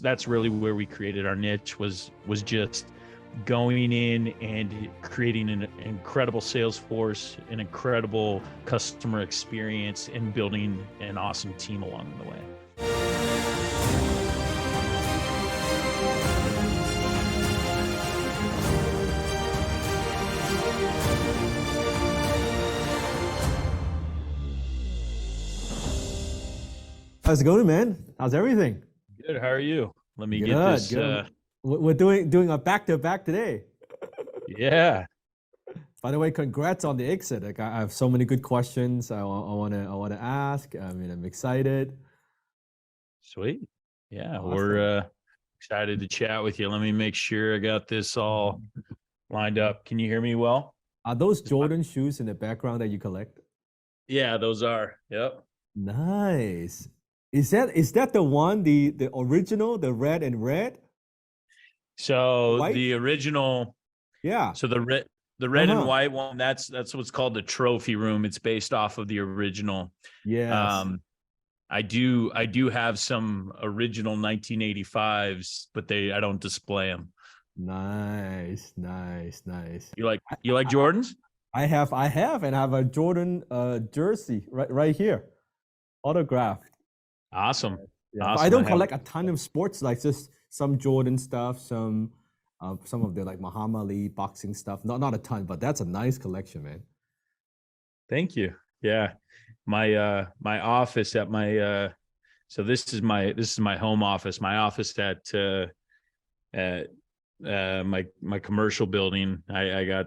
that's really where we created our niche, was just going in and creating an incredible sales force, an incredible customer experience, and building an awesome team along the way. How's it going, man? How's everything? Good. How are you? Let me Good, get this. good. We're doing a back-to-back today. Yeah. By the way, congrats on the exit. Like, I have so many good questions I wanna ask. I mean, I'm excited. Sweet. Yeah, Awesome. we're excited to chat with you. Let me make sure I got this all lined up. Can you hear me well? Are those Jordan shoes in the background that you collect? Yeah, those are. Yep. Nice. Is that the one, the original, the red and red? So White? the original, Yeah. so the red and white one, that's what's called the trophy room. It's based off of the original. Yes. I do have some original 1985s, but I don't display them. Nice. You like Jordans? I have, and I have a Jordan jersey right here, autographed. Awesome. Yeah. Awesome. I don't collect a ton of sports, like just some Jordan stuff, some of the like Muhammad Ali boxing stuff. Not a ton, but that's a nice collection, man. Thank you. Yeah. My my office at my so this is my home office. My office at my commercial building. I got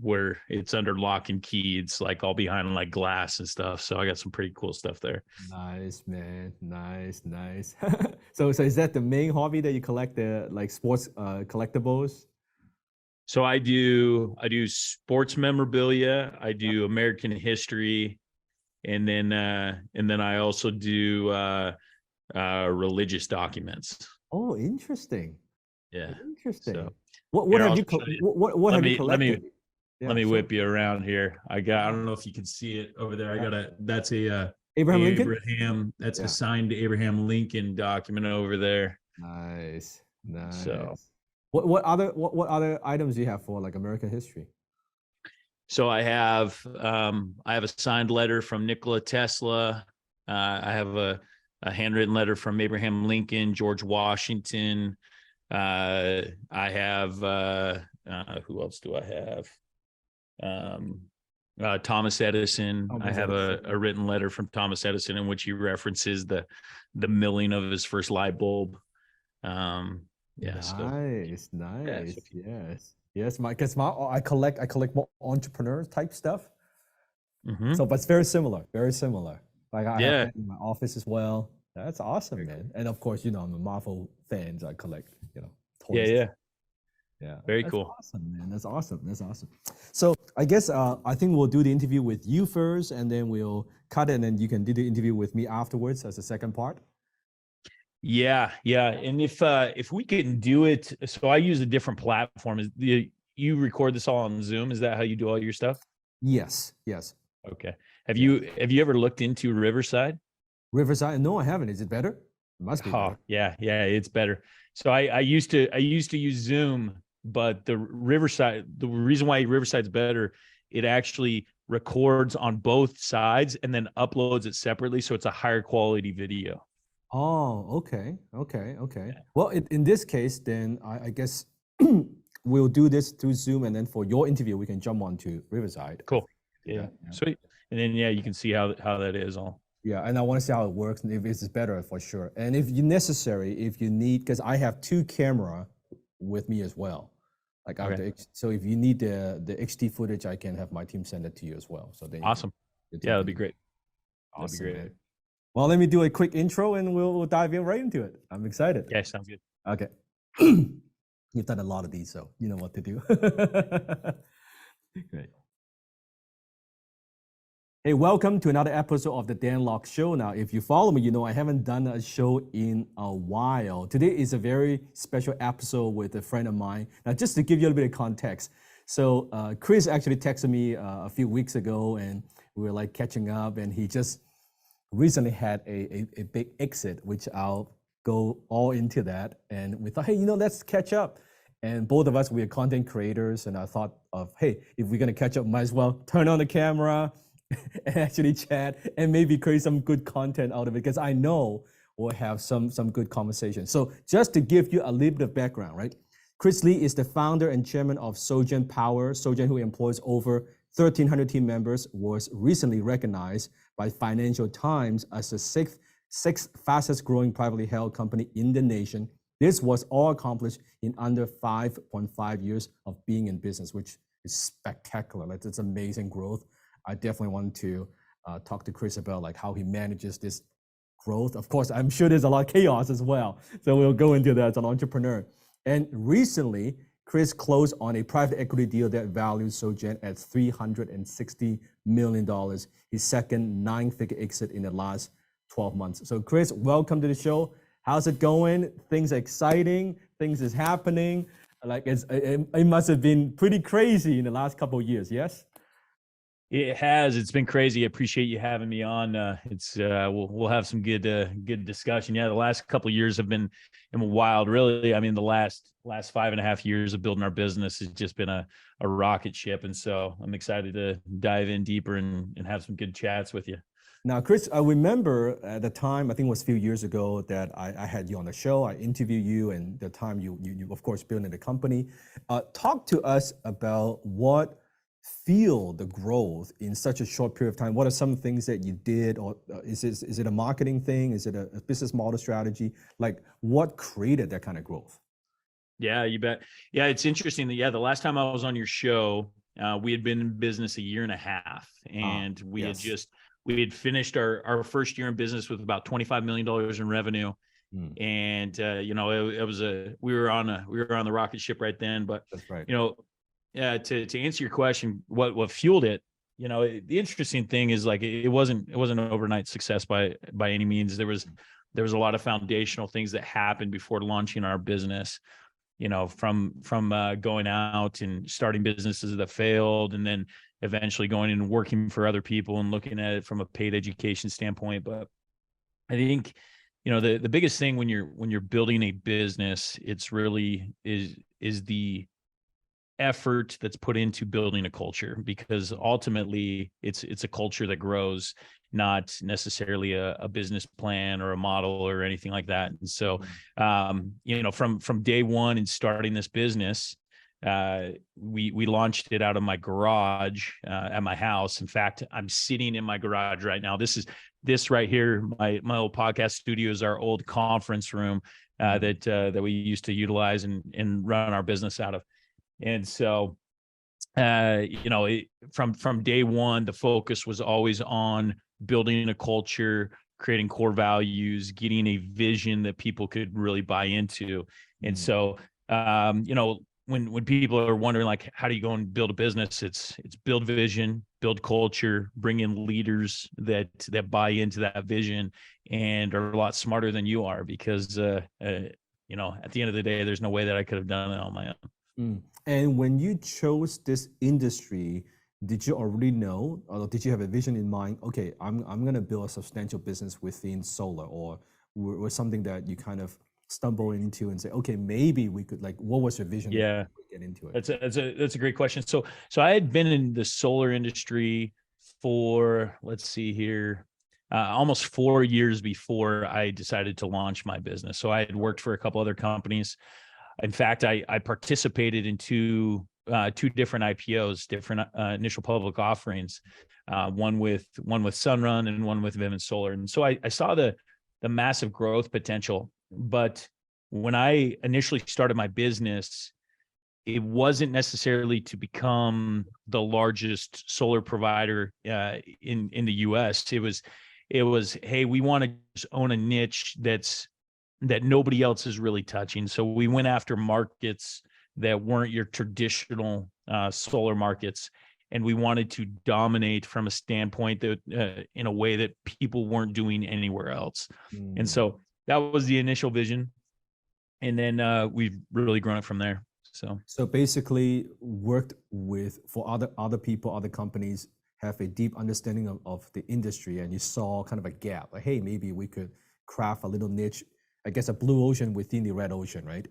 where it's under lock and key. It's like all behind like glass and stuff. So I got some pretty cool stuff there. Nice, man. Nice. So is that the main hobby that you collect, the like sports collectibles? So I do sports memorabilia. I do American history, and then I also do religious documents. Oh, interesting. Yeah. Interesting. So, what have you collected? Let me whip you around here. I don't know if you can see it over there. That's a Abraham Lincoln. That's a signed Abraham Lincoln document over there. Nice. So what other items do you have for like American history? So I have a signed letter from Nikola Tesla. I have a handwritten letter from Abraham Lincoln, George Washington. I have who else do I have? Thomas Edison. I have a written letter from Thomas Edison in which he references the milling of his first light bulb. Nice. Yes. I collect more entrepreneur type stuff. Mm-hmm. So, but it's very similar. Like I have that in my office as well. That's awesome, man. Cool. And of course, I'm a Marvel fan, so I collect, toys. Yeah. Very That's cool. Awesome, man. That's awesome. So I guess I think we'll do the interview with you first, and then we'll cut it, and then you can do the interview with me afterwards as the second part. Yeah. And if we can do it, so I use a different platform. You record this all on Zoom? Is that how you do all your stuff? Yes. Okay. Have you ever looked into Riverside? Riverside? No, I haven't. Is it better? It must be. Oh, yeah, it's better. So I used to use Zoom, but the reason why Riverside's better, it actually records on both sides and then uploads it separately, so it's a higher quality video. Oh, okay. Yeah. Well, in this case, then I guess we'll do this through Zoom, and then for your interview, we can jump on to Riverside. Cool. Yeah. Sweet. And then you can see how that is all. Yeah, and I want to see how it works and if it's better for sure. And if you need, because I have two camera with me as well. Like so if you need the XD footage, I can have my team send it to you as well. So then awesome. Yeah, that'd be great. Awesome, that'd be great. Man. Well, let me do a quick intro and we'll dive in right into it. I'm excited. Yeah, sounds good. Okay. You've done a lot of these, so you know what to do. Great. Hey, welcome to another episode of the Dan Lok Show. Now, if you follow me, you know I haven't done a show in a while. Today is a very special episode with a friend of mine. Now, just to give you a little bit of context. So Chris actually texted me a few weeks ago, and we were like catching up, and he just recently had a big exit, which I'll go all into that. And we thought, hey, let's catch up. And both of us, we are content creators. And I thought of, hey, if we're going to catch up, might as well turn on the camera and actually chat and maybe create some good content out of it. Because I know we'll have some good conversation. So just to give you a little bit of background, right? Chris Lee is the founder and chairman of Sogen Power. Sogen, who employs over 1,300 team members, was recently recognized by Financial Times as the sixth fastest growing privately held company in the nation. This was all accomplished in under 5.5 years of being in business, which is spectacular. It's amazing growth. I definitely want to talk to Chris about like how he manages this growth. Of course, I'm sure there's a lot of chaos as well. So we'll go into that as an entrepreneur. And recently, Chris closed on a private equity deal that valued Sogen at $360 million, his second nine-figure exit in the last 12 months. So Chris, welcome to the show. How's it going? Things are exciting. Things is happening. Like it must have been pretty crazy in the last couple of years. Yes. It has. It's been crazy. I appreciate you having me on. We'll have some good discussion. Yeah, the last couple of years have been wild. Really, I mean, the last 5.5 years of building our business has just been a rocket ship, and so I'm excited to dive in deeper and have some good chats with you. Now, Chris, I remember at the time, I think it was a few years ago, that I had you on the show. I interviewed you, and the time you of course building the company. Talk to us about what fueled the growth in such a short period of time. What are some things that you did, or is it a marketing thing? Is it a business model strategy? Like, what created that kind of growth? Yeah, you bet. Yeah, it's interesting that the last time I was on your show, we had been in business a year and a half, and we had finished our first year in business with about $25 million in revenue. And it was we were on the rocket ship right then. But that's right. To answer your question, what fueled it? The interesting thing is like it wasn't an overnight success by any means. There was a lot of foundational things that happened before launching our business. From going out and starting businesses that failed, and then eventually going and working for other people and looking at it from a paid education standpoint. But I think, the biggest thing when you're building a business, it's really is the effort that's put into building a culture, because ultimately it's a culture that grows, not necessarily a business plan or a model or anything like that. And so, from day one in starting this business, we launched it out of my garage at my house. In fact, I'm sitting in my garage right now. This right here, my old podcast studio, is our old conference room that we used to utilize and run our business out of. And so, from day one, the focus was always on building a culture, creating core values, getting a vision that people could really buy into. And so, when people are wondering, like, how do you go and build a business? It's build vision, build culture, bring in leaders that buy into that vision and are a lot smarter than you are, because, at the end of the day, there's no way that I could have done it on my own. And when you chose this industry, did you already know, or did you have a vision in mind? Okay, I'm going to build a substantial business within solar, or was something that you kind of stumble into and say, okay, maybe we could, like, what was your vision? Yeah, get into it. That's a great question. So I had been in the solar industry for, let's see here, almost 4 years before I decided to launch my business. So I had worked for a couple other companies. In fact, I participated in two different IPOs, different initial public offerings, one with Sunrun and one with Vivint Solar. And so I saw the massive growth potential. But when I initially started my business, it wasn't necessarily to become the largest solar provider in the US. It was, hey, we want to just own a niche that nobody else is really touching. So we went after markets that weren't your traditional solar markets, and we wanted to dominate from a standpoint that in a way that people weren't doing anywhere else. And so that was the initial vision, and then we've really grown it from there. So basically worked for other people, other companies, have a deep understanding of the industry, and you saw kind of a gap, like, hey, maybe we could craft a little niche. I guess, a blue ocean within the red ocean, right?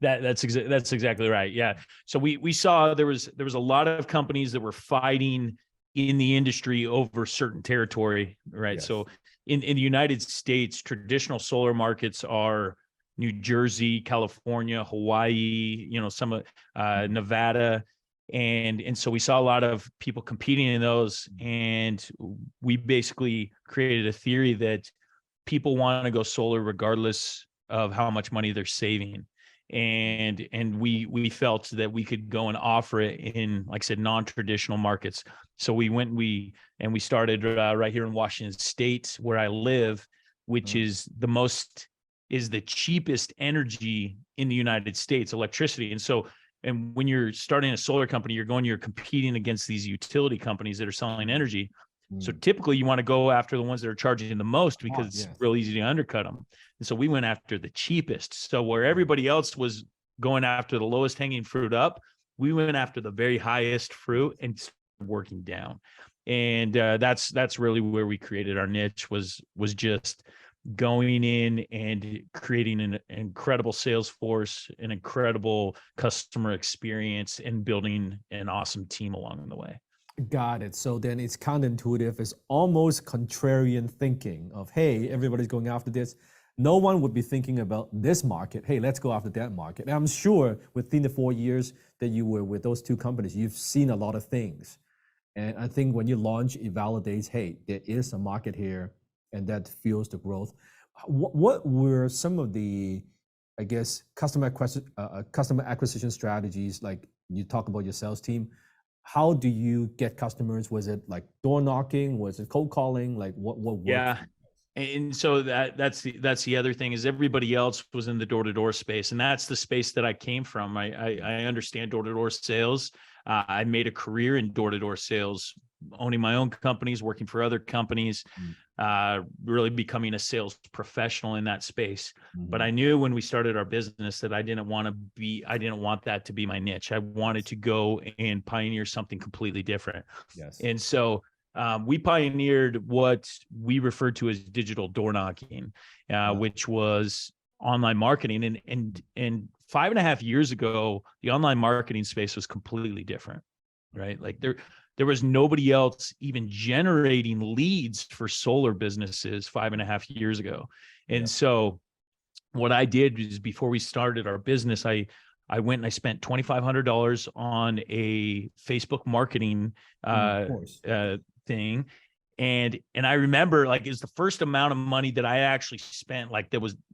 That's exactly right. Yeah. So we saw there was a lot of companies that were fighting in the industry over certain territory, right? Yes. So in the United States, traditional solar markets are New Jersey, California, Hawaii, some of Nevada. And so we saw a lot of people competing in those. And we basically created a theory that people want to go solar regardless of how much money they're saving. And we felt that we could go and offer it in, like I said, non-traditional markets. So we went, we started right here in Washington State, where I live, which is the cheapest energy in the United States, electricity. And when you're starting a solar company, you're competing against these utility companies that are selling energy. So typically you want to go after the ones that are charging the most, because it's real easy to undercut them. And so we went after the cheapest. So where everybody else was going after the lowest hanging fruit up, we went after the very highest fruit and started working down. And that's really where we created our niche, was just going in and creating an incredible sales force, an incredible customer experience, and building an awesome team along the way. Got it. So then it's counterintuitive. It's almost contrarian thinking of, hey, everybody's going after this. No one would be thinking about this market. Hey, let's go after that market. And I'm sure within the 4 years that you were with those two companies, you've seen a lot of things. And I think when you launch, it validates, hey, there is a market here, and that fuels the growth. What were some of the, I guess, customer acquisition strategies? Like you talk about your sales team. How do you get customers? Was it like door knocking? Was it cold calling? Like what worked? Yeah. And so that's the other thing, is everybody else was in the door-to-door space. And that's the space that I came from. I understand door-to-door sales. I made a career in door-to-door sales, owning my own companies, working for other companies, really becoming a sales professional in that space. But I knew when we started our business that I didn't want that to be my niche. I wanted to go and pioneer something completely different. Yes. And so we pioneered what we referred to as digital door knocking, which was online marketing. And 5.5 years ago, the online marketing space was completely different, right? Like there was nobody else even generating leads for solar businesses 5.5 years ago. And so what I did is, before we started our business, I went and I spent $2,500 on a Facebook marketing thing. And I remember, like, it was the first amount of money that I actually spent, like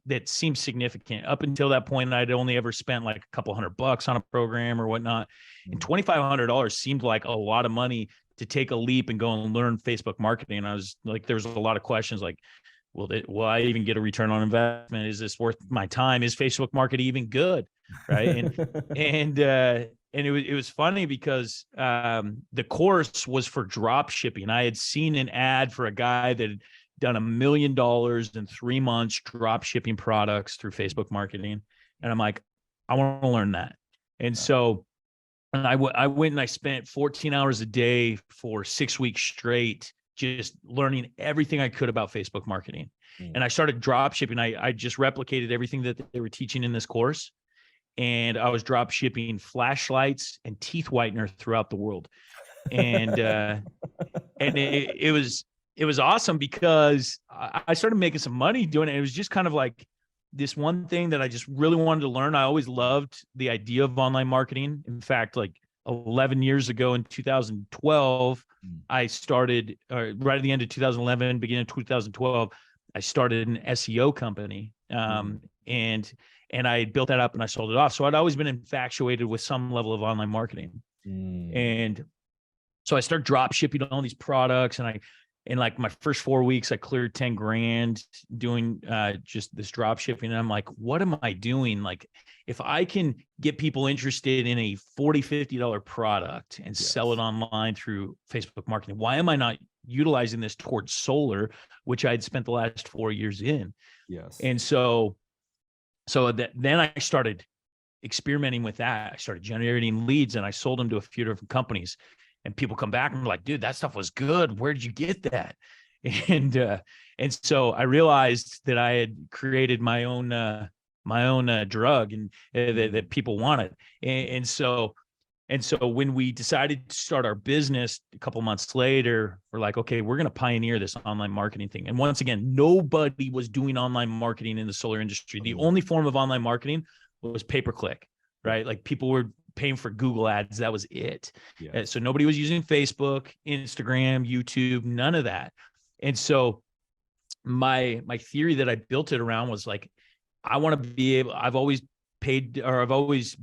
that seemed significant. Up until that point, I'd only ever spent like a couple $100 on a program or whatnot. And $2,500 seemed like a lot of money to take a leap and go and learn Facebook marketing. And I was like, there was a lot of questions like, will I even get a return on investment? Is this worth my time? Is Facebook marketing even good? Right. And it was funny because the course was for drop shipping. I had seen an ad for a guy that had done $1 million in 3 months drop shipping products through Facebook marketing. And I'm like, I want to learn that. And so I went and I spent 14 hours a day for 6 weeks straight, just learning everything I could about Facebook marketing. And I started drop shipping. I just replicated everything that they were teaching in this course. And I was drop shipping flashlights and teeth whitener throughout the world. And it was awesome because I started making some money doing it. It was just kind of like this one thing that I just really wanted to learn. I always loved the idea of online marketing. In fact, like 11 years ago in 2012, I started, right at the end of 2011, beginning of 2012, I started an SEO company. And I built that up and I sold it off. So I'd always been infatuated with some level of online marketing. And so I started drop shipping all these products, and in like my first 4 weeks, I cleared 10 grand doing just this drop shipping. And I'm like, what am I doing? Like, if I can get people interested in a $40, $50 product and sell it online through Facebook marketing, why am I not utilizing this towards solar, which I'd spent the last 4 years in? And so then I started experimenting with that. I started generating leads and I sold them to a few different companies, and people come back and were like, dude, that stuff was good. Where did you get that? And so I realized that I had created my own drug, and that people wanted. And so when we decided to start our business a couple months later, we're like, okay, we're going to pioneer this online marketing thing. And once again, nobody was doing online marketing in the solar industry. The only form of online marketing was pay-per-click, right? Like people were paying for Google ads. That was it. Yeah. So nobody was using Facebook, Instagram, YouTube, none of that. And so my theory that I built it around was like, I want to be able, I've always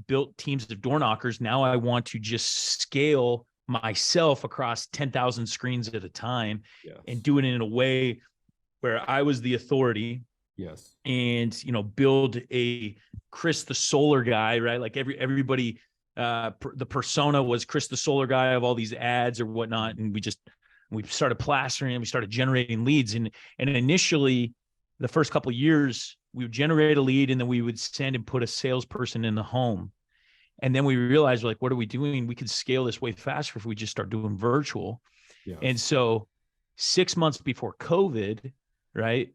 built teams of door knockers. Now I want to just scale myself across 10,000 screens at a time, and do it in a way where I was the authority. Yes. And, build a Chris the solar guy, right? Like everybody, the persona was Chris the solar guy of all these ads or whatnot. And we started plastering, and we started generating leads. And initially, the first couple of years, we would generate a lead, and then we would send and put a salesperson in the home. And then we realized, like, what are we doing? We could scale this way faster if we just start doing virtual. Yes. And so 6 months before COVID, right,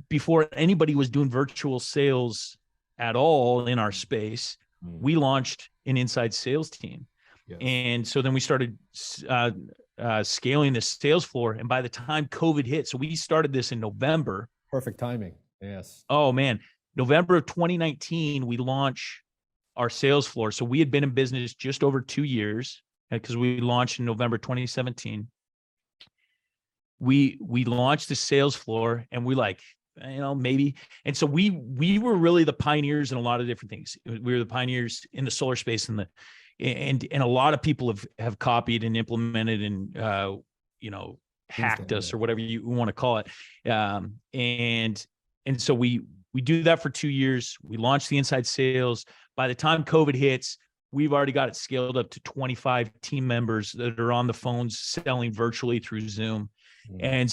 before anybody was doing virtual sales at all in our space, we launched an inside sales team. Yes. And so then we started scaling the sales floor. And by the time COVID hit, so we started this in November. Perfect timing. Yes. Oh man, November of 2019, we launched our sales floor. So we had been in business just over 2 years, because we launched in November 2017. We launched the sales floor, and we maybe. And so we were really the pioneers in a lot of different things. We were the pioneers in the solar space, and a lot of people have copied and implemented and hacked us, or whatever you want to call it. And so we do that for 2 years. We launched the inside sales. By the time COVID hits, we've already got it scaled up to 25 team members that are on the phones selling virtually through Zoom. And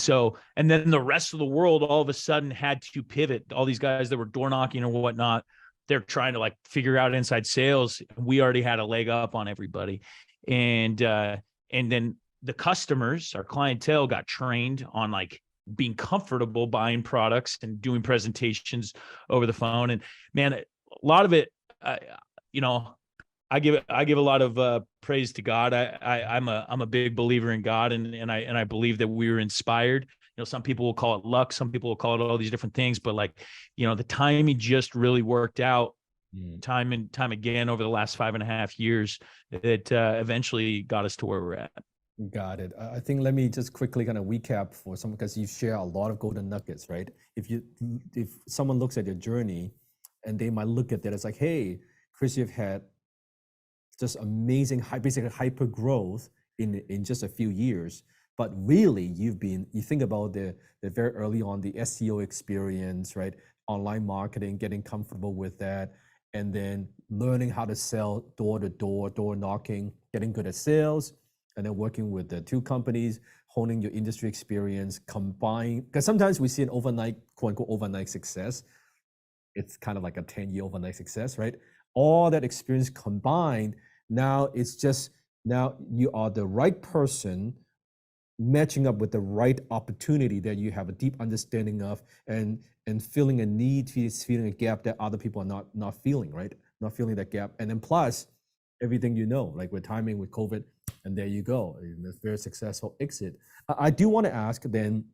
then the rest of the world all of a sudden had to pivot. All these guys that were door knocking or whatnot, they're trying to figure out inside sales. We already had a leg up on everybody. And then the customers, our clientele, got trained on being comfortable buying products and doing presentations over the phone. And man, a lot of it, I give a lot of praise to God. I'm a big believer in God, and I believe that we were inspired. Some people will call it luck, some people will call it all these different things, but the timing just really worked out time and time again over the last 5.5 years that eventually got us to where we're at. Got it. I think let me just quickly kind of recap for some, because you share a lot of golden nuggets, right? If someone looks at your journey, and they might look at that, it's like, hey, Chris, you've had just amazing, basically hyper growth in just a few years. But really, you think about the very early on, the SEO experience, right? Online marketing, getting comfortable with that, and then learning how to sell door to door, door knocking, getting good at sales, and then working with the two companies, honing your industry experience, combine, because sometimes we see an overnight, quote unquote, overnight success. It's kind of like a 10-year overnight success, right? All that experience combined, now you are the right person matching up with the right opportunity that you have a deep understanding of, and feeling a need, feeling a gap that other people are not feeling, right? Not feeling that gap. And then plus everything, like with timing, with COVID, and there you go. It's very successful exit. I do want to ask then,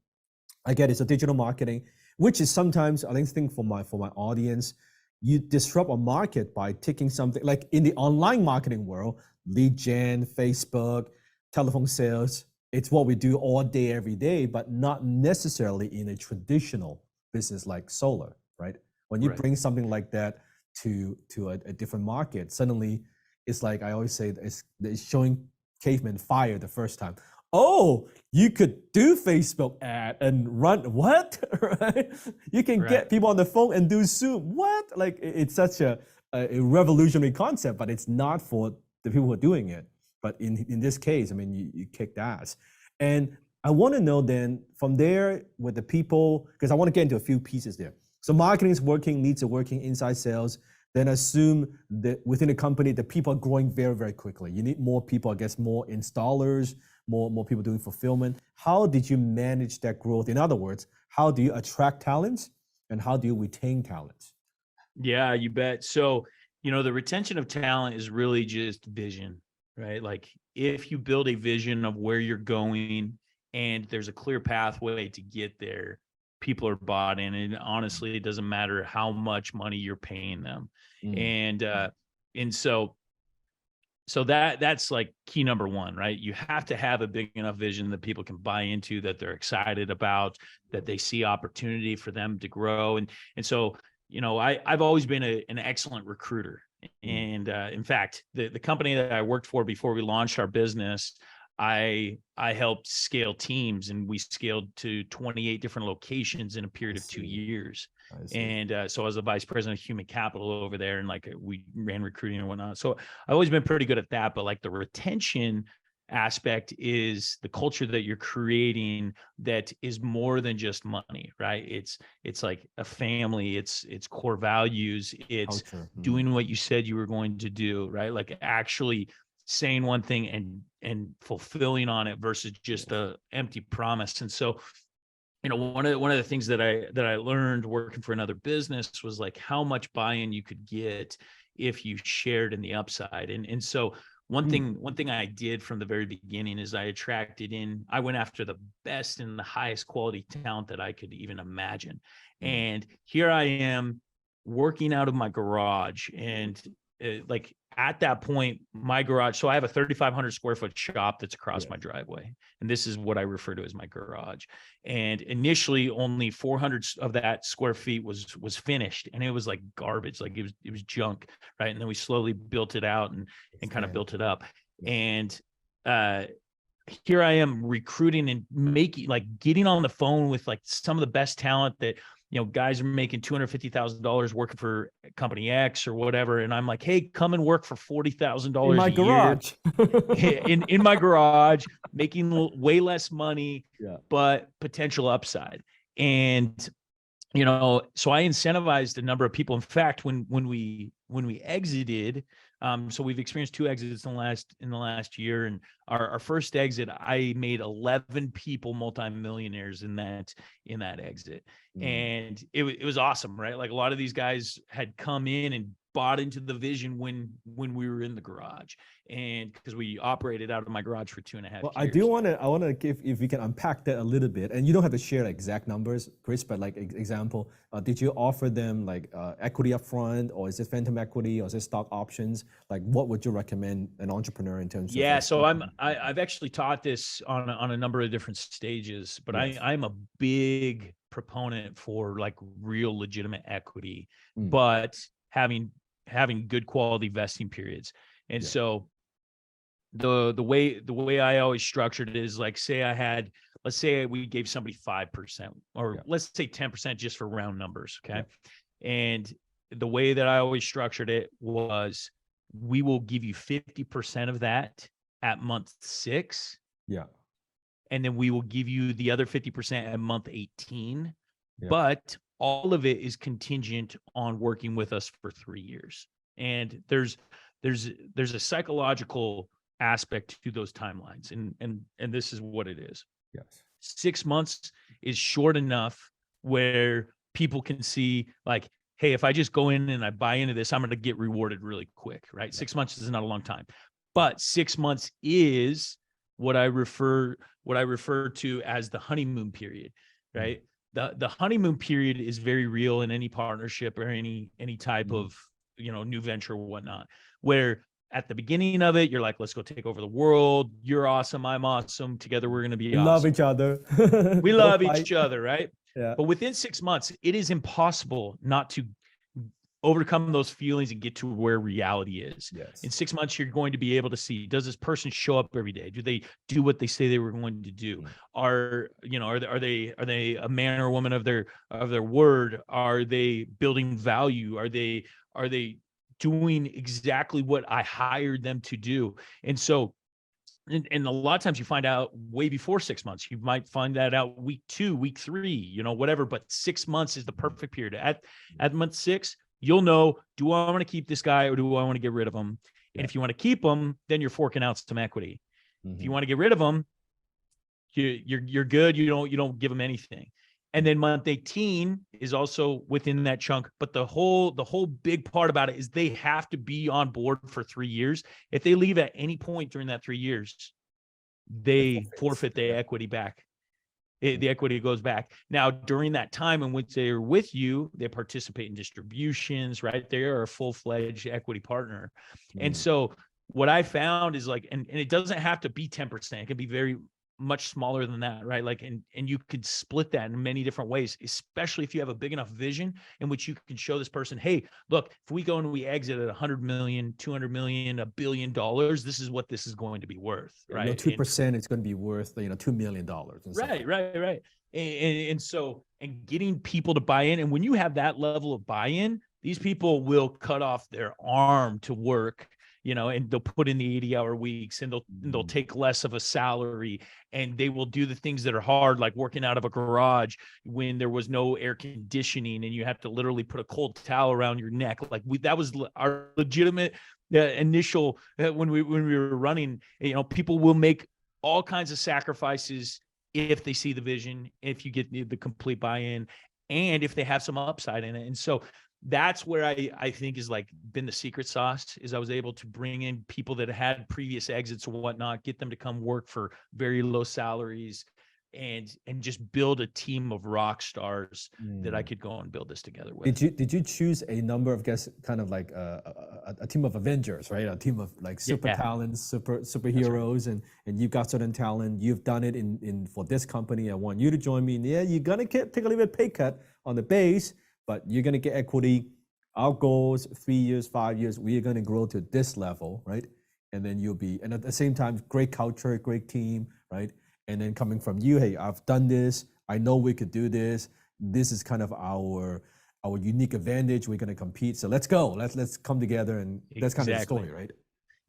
I get it's a digital marketing, which is sometimes, I think for my audience, you disrupt a market by taking something like in the online marketing world, lead gen, Facebook, telephone sales. It's what we do all day, every day, but not necessarily in a traditional business like solar, right? When you bring something like that to a different market, suddenly it's like I always say, it's showing cavemen fire the first time. Oh, you could do Facebook ad and run what? Right? You can get people on the phone and do Zoom. What? It's such a revolutionary concept, but it's not for the people who are doing it. But in this case, you kicked ass. And I want to know then from there with the people, because I want to get into a few pieces there. So marketing is working, leads are working, inside sales. then assume that within a company, the people are growing very, very quickly. You need more people, I guess, more installers, more people doing fulfillment. How did you manage that growth? In other words, how do you attract talents and how do you retain talents? Yeah, you bet. So, the retention of talent is really just vision, right? Like if you build a vision of where you're going and there's a clear pathway to get there, people are bought in. And honestly, it doesn't matter how much money you're paying them. Mm. And so that's like key number one, right? You have to have a big enough vision that people can buy into, that they're excited about, that they see opportunity for them to grow. And so, I've always been an excellent recruiter. And in fact, the company that I worked for before we launched our business, I helped scale teams, and we scaled to 28 different locations in a period of 2 years. And so I was the vice president of human capital over there, and like we ran recruiting and whatnot. So I've always been pretty good at that. But like the retention aspect is the culture that you're creating that is more than just money, right? It's like a family, it's core values, it's Culture. doing what you said you were going to do, right? Like actually saying one thing and fulfilling on it versus just a empty promise. And so, one of the things that I learned working for another business was like how much buy-in you could get if you shared in the upside. And so one thing I did from the very beginning is I went after the best and the highest quality talent that I could even imagine. And here I am working out of my garage, and like at that point, my garage, so I have a 3,500 square foot shop that's across my driveway. And this is what I refer to as my garage. And initially only 400 of that square feet was finished. And it was like garbage, like it was junk. Right. And then we slowly built it out and kind of built it up. And here I am recruiting and getting on the phone with like some of the best talent that, guys are making $250,000 working for company X or whatever. And I'm like, hey, come and work for $40,000 a garage. year in my garage, making way less money, but potential upside. And, so I incentivized a number of people. In fact, when we exited, so we've experienced 2 exits in the last year, and our first exit, I made 11 people multimillionaires in that exit. And it was awesome, right? Like a lot of these guys had come in and bought into the vision when we were in the garage, and because we operated out of my garage for 2.5 years. I want to give, if we can unpack that a little bit, and you don't have to share exact numbers, Chris, but like example, did you offer them like equity upfront, or is it phantom equity, or is it stock options? Like what would you recommend an entrepreneur in terms of? Yeah, so I've actually taught this on a number of different stages, but I'm a big proponent for like real legitimate equity, but having good quality vesting periods. And so the way I always structured it is like, let's say we gave somebody 5%, or let's say 10% just for round numbers. Okay. And the way that I always structured it was, we will give you 50% of that at month 6. And then we will give you the other 50% at month 18. But all of it is contingent on working with us for 3 years. And there's a psychological aspect to those timelines. And this is what it is. 6 months is short enough where people can see like, hey, if I just go in and I buy into this, I'm going to get rewarded really quick, right? 6 months is not a long time, but 6 months is what I refer to as the honeymoon period, right? The honeymoon period is very real in any partnership or any type of, new venture or whatnot, where at the beginning of it, you're like, let's go take over the world. You're awesome. I'm awesome. Together, we're going to be awesome. Love each other. We love each other, right? But within 6 months, it is impossible not to overcome those feelings and get to where reality is. In 6 months, you're going to be able to see, does this person show up every day? Do they do what they say they were going to do? Are they a man or woman of their word? Are they building value? Are they doing exactly what I hired them to do? And so, and a lot of times you find out way before 6 months. You might find that out week 2, week 3, whatever. But 6 months is the perfect period. At month 6, you'll know, do I want to keep this guy or do I want to get rid of him? Yeah. And if you want to keep him, then you're forking out some equity. Mm-hmm. If you want to get rid of him, you're good. You don't give them anything. And then month 18 is also within that chunk. But the whole big part about it is they have to be on board for 3 years. If they leave at any point during that 3 years, they forfeit the equity back. The equity goes back. Now, during that time in which they're with you, they participate in distributions, right? They are a full-fledged equity partner. And so what I found is like, and it doesn't have to be 10%. It can be very much smaller than that, right? Like, and you could split that in many different ways, especially if you have a big enough vision in which you can show this person, hey, look, if we go and we exit at 100 million, 200 million, $1 billion, this is what this is going to be worth, right? 2%, it's going to be worth, $2 million. Right. And so, and getting people to buy in. And when you have that level of buy-in, these people will cut off their arm to work, and they'll put in the 80-hour weeks, and they'll take less of a salary, and they will do the things that are hard, like working out of a garage when there was no air conditioning and you have to literally put a cold towel around your neck. Like that was our legitimate initial, when we were running, people will make all kinds of sacrifices if they see the vision, if you get the complete buy-in, and if they have some upside in it. And so that's where I think is like been the secret sauce, is I was able to bring in people that had previous exits or whatnot, get them to come work for very low salaries, and just build a team of rock stars that I could go and build this together with. Did you choose a number of guys, kind of like a team of Avengers, right? A team of like super talents, superheroes, right. and you've got certain talent. You've done it in for this company. I want you to join me. And yeah, you're gonna take a little bit pay cut on the base, but you're gonna get equity. Our goals, 3 years, 5 years, we are gonna grow to this level, right? And then you'll be, and at the same time, great culture, great team, right? And then coming from you, hey, I've done this. I know we could do this. This is kind of our unique advantage. We're going to compete. So let's go. Let's come together. And that's kind of the story, right?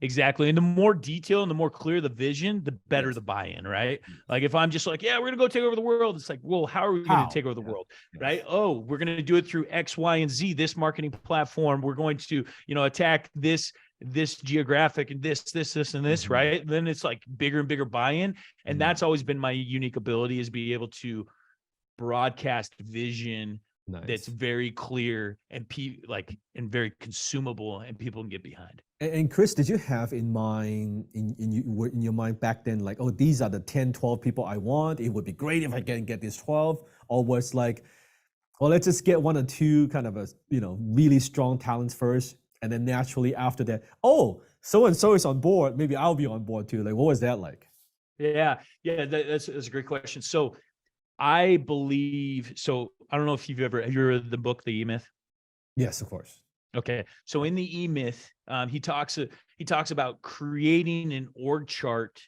Exactly. And the more detail and the more clear the vision, the better the buy-in, right? Like if I'm just like, yeah, we're going to go take over the world. It's like, well, how are we going to take over the world? Right? Oh, we're going to do it through X, Y, and Z, this marketing platform. We're going to, attack this geographic and this, and this, right? And then it's like bigger and bigger buy-in. And that's always been my unique ability, is be able to broadcast vision that's very clear and and very consumable, and people can get behind. And Chris, did you have in mind, in your mind back then, like, oh, these are the 10, 12 people I want. It would be great if I can get these 12. Or was like, well, let's just get 1 or 2 kind of really strong talents first. And then naturally after that, oh, so-and-so is on board. Maybe I'll be on board too. Like, what was that like? Yeah, that's a great question. So I believe, I don't know if have you read the book, The E-Myth? Yes, of course. Okay. So in the E-Myth, he talks about creating an org chart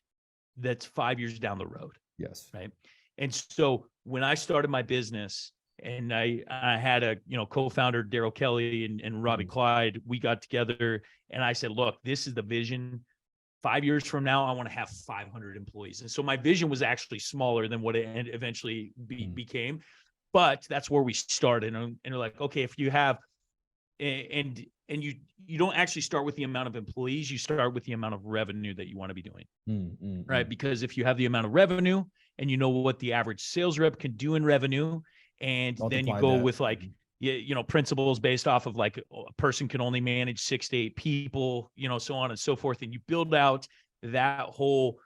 that's 5 years down the road. Yes. Right. And so when I started my business, and I had a co-founder, Daryl Kelly and Robbie Clyde, we got together and I said, look, this is the vision. 5 years from now, I want to have 500 employees. And so my vision was actually smaller than what it eventually became, but that's where we started. And we're like, okay, if you have, and you don't actually start with the amount of employees, you start with the amount of revenue that you want to be doing, right? Because if you have the amount of revenue and you know what the average sales rep can do in revenue, and then you go with like, principles based off of like a person can only manage 6 to 8 people, so on and so forth. And you build out that whole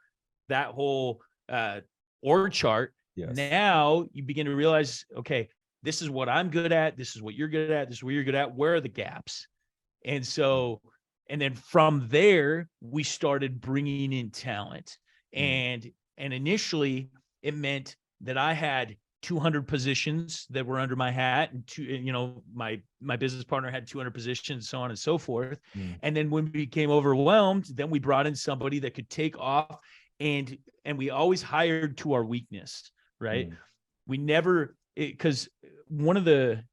org chart. Yes. Now you begin to realize, okay, this is what I'm good at. This is what you're good at. This is what you're good at. Where are the gaps? And so, and then from there, we started bringing in talent. And initially it meant that I had 200 positions that were under my hat, and my business partner had 200 positions, so on and so forth. And then when we became overwhelmed, then we brought in somebody that could take off, and we always hired to our weakness, right? We never, because one of the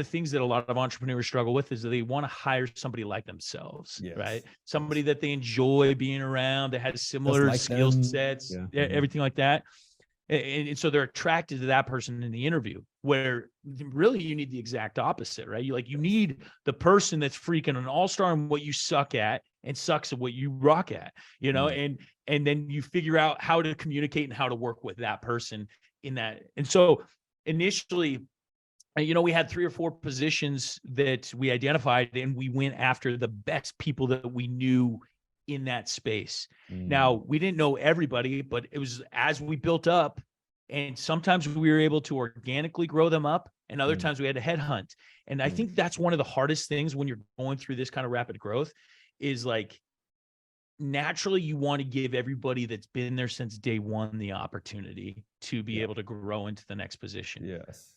things that a lot of entrepreneurs struggle with is that they want to hire somebody like themselves, right? Somebody that they enjoy being around, that has similar skill sets, everything like that. and so they're attracted to that person in the interview, where really you need the exact opposite, right? You need the person that's freaking an all-star in what you suck at and sucks at what you rock at, and then you figure out how to communicate and how to work with that person in that. And so initially, we had 3 or 4 positions that we identified, and we went after the best people that we knew in that space. Now, we didn't know everybody, but it was as we built up, and sometimes we were able to organically grow them up, and other times we had to headhunt. And I think that's one of the hardest things when you're going through this kind of rapid growth is like, naturally you want to give everybody that's been there since day one the opportunity to be able to grow into the next position. Yes.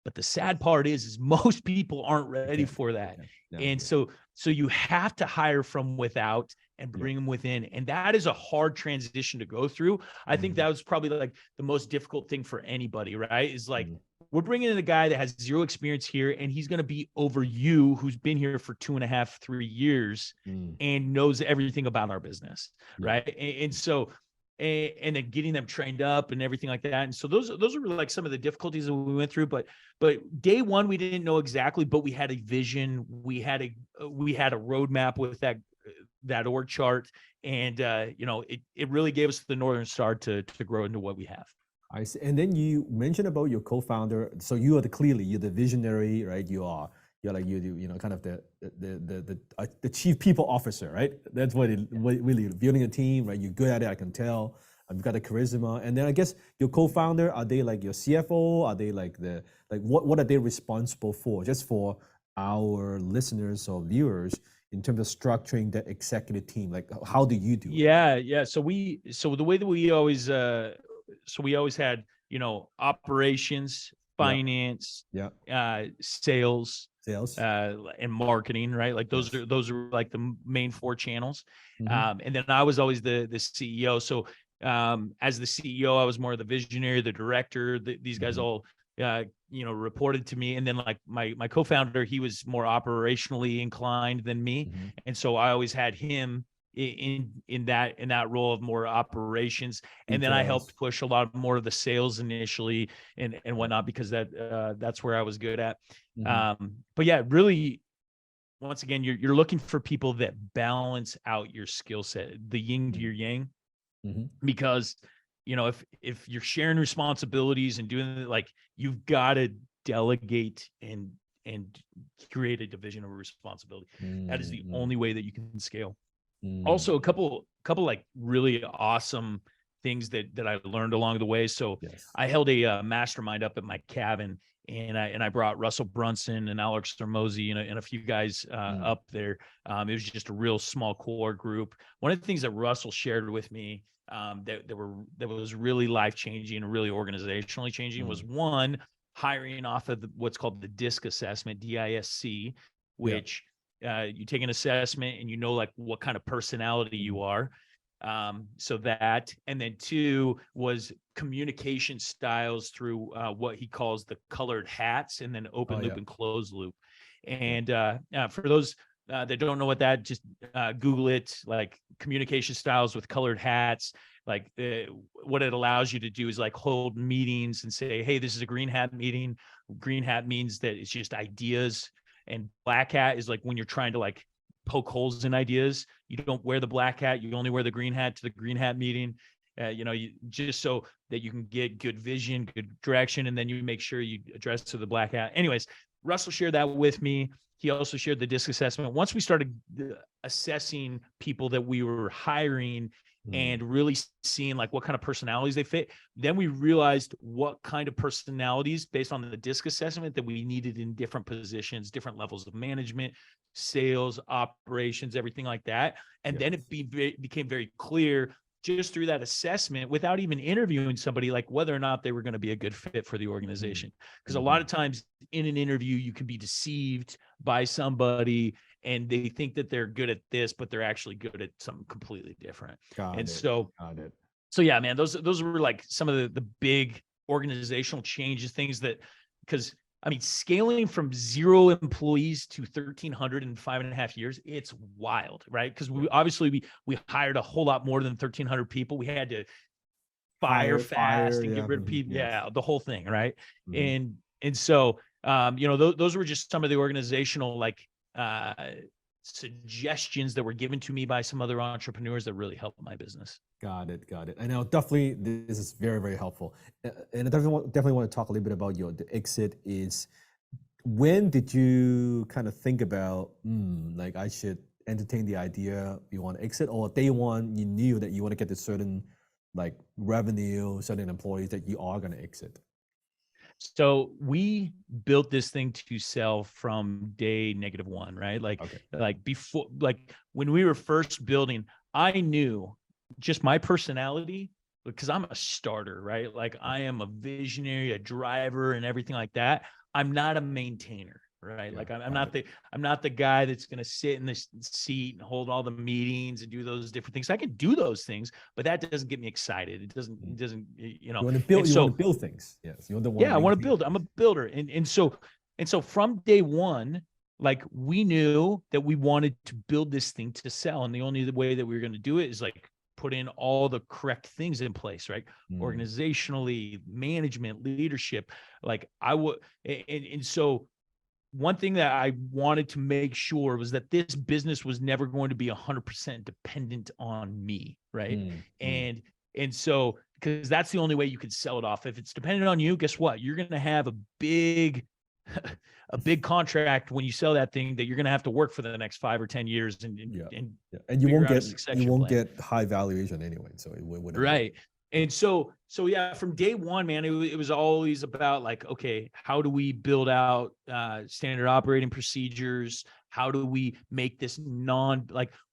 But the sad part is most people aren't ready for that. And so you have to hire from without and bring them within. And that is a hard transition to go through. I think that was probably like the most difficult thing for anybody, right? Is like, we're bringing in a guy that has 0 experience here, and he's going to be over you, who's been here for 2.5, 3 years and knows everything about our business. Right. And so, and then getting them trained up and everything like that. And so those were like some of the difficulties that we went through, but day one, we didn't know exactly, but we had a vision. We had a roadmap with that org chart. And, it really gave us the Northern Star to grow into what we have. I see. And then you mentioned about your co-founder. So you're the visionary, right? You're kind of the chief people officer, right? That's what really building a team, right? You're good at it, I can tell. You've got the charisma. And then I guess your co-founder, are they like your CFO? Are they what are they responsible for? Just for our listeners or viewers, in terms of structuring the executive team, like how do you do it? Yeah. So the way that we always had, operations, finance, sales, and marketing, right? Like those are like the main 4 channels. And then I was always the CEO. So as the CEO, I was more of the visionary, the director. These guys all reported to me. And then like my co-founder, he was more operationally inclined than me, and so I always had him in that role of more operations. And then I helped push a lot more of the sales initially and whatnot, because that's where I was good at. But yeah, really, once again, you're looking for people that balance out your skill set, the yin to your yang, because if you're sharing responsibilities and doing it, like, you've got to delegate and create a division of responsibility. That is the only way that you can scale. Also, a couple like really awesome things that I learned along the way. So I held a mastermind up at my cabin, and I brought Russell Brunson and Alex Hormozi and a few guys up there. It was just a real small core group. One of the things that Russell shared with me that was really life-changing and really organizationally changing was, one, hiring off of what's called the DISC assessment, DISC, which you take an assessment and like what kind of personality you are. So that, and then 2 was communication styles through what he calls the colored hats, and then open loop and closed loop. And for those that don't know what that, just Google it, like communication styles with colored hats. Like what it allows you to do is like hold meetings and say, hey, this is a green hat meeting. Green hat means that it's just ideas. And black hat is like when you're trying to like poke holes in ideas. You don't wear the black hat. You only wear the green hat to the green hat meeting, just so that you can get good vision, good direction. And then you make sure you address to the black hat. Anyways, Russell shared that with me. He also shared the DISC assessment. Once we started assessing people that we were hiring and really seeing like what kind of personalities they fit, then we realized what kind of personalities based on the DISC assessment that we needed in different positions, different levels of management, sales, operations, everything like that. And then it became very clear just through that assessment, without even interviewing somebody, like whether or not they were going to be a good fit for the organization. Because a lot of times in an interview, you can be deceived by somebody and they think that they're good at this, but they're actually good at something completely different. So yeah, man, those were like some of the big organizational changes, things that, because I mean, scaling from 0 employees to 1,300 in 5.5 years, it's wild, right? Because we hired a whole lot more than 1,300 people. We had to fire fast and get rid of people. Yeah, the whole thing, right? And so those were just some of the organizational suggestions that were given to me by some other entrepreneurs that really helped my business. Got it. And now definitely this is very, very helpful. And I definitely want to talk a little bit about the exit is, when did you kind of think about, like I should entertain the idea you want to exit, or day one you knew that you want to get a certain like revenue, certain employees that you are going to exit? So we built this thing to sell from day -1, right? Like before, like when we were first building, I knew just my personality, because I'm a starter, right? Like I am a visionary, a driver, and everything like that. I'm not a maintainer, right? Like I'm not the guy that's going to sit in this seat and hold all the meetings and do those different things. I can do those things, but that doesn't get me excited. It doesn't, You want to build, you want to build things. Yes. You don't want I want to build. I'm a builder. And so from day one, like we knew that we wanted to build this thing to sell. And the only way that we were going to do it is like put in all the correct things in place, right? Organizationally, management, leadership. Like I would, and so one thing that I wanted to make sure was that this business was never going to be 100% dependent on me, right? And so, because that's the only way you could sell it off. If it's dependent on you, guess what? You're going to have a big contract when you sell that thing that you're going to have to work for the next 5 or 10 years, and you won't get high valuation anyway. So it wouldn't. Right. And so yeah, from day one, man, it was always about like, okay, how do we build out standard operating procedures? How do we make this